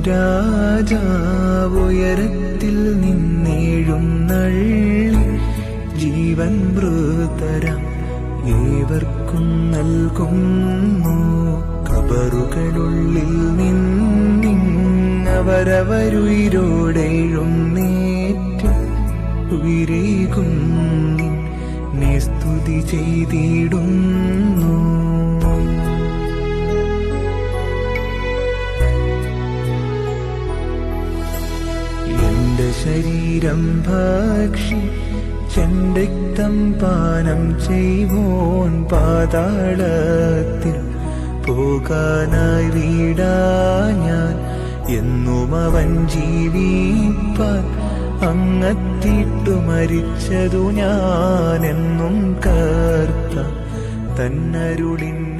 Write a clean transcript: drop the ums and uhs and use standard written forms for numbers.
രാജാവുയരത്തിൽ നിന്നെഴുന്നള്ളി ജീവൻ മൃതരാം ഏവർക്കും നൽകുന്നു. കബറുകളുള്ളിൽ നിന്നവരവരുയിരോടെഴുന്നേറ്റ് ഉയിരേകും നിന്നെ സ്തുതി ചെയ്തിടുന്നു. എന്റെ ശരീരം ഭക്ഷിച്ചെന്റെ രക്തം പാനം ചെയ്വോൻ പാതാളത്തിൽ പോകാനായി വീടാ ഞാൻ. എന്നും അവൻ ജീവിപ്പാൻ അങ്ങത്തിട്ടു മരിച്ചതു ഞാൻ. എന്നും കർത്ത തന്നരുളിൻ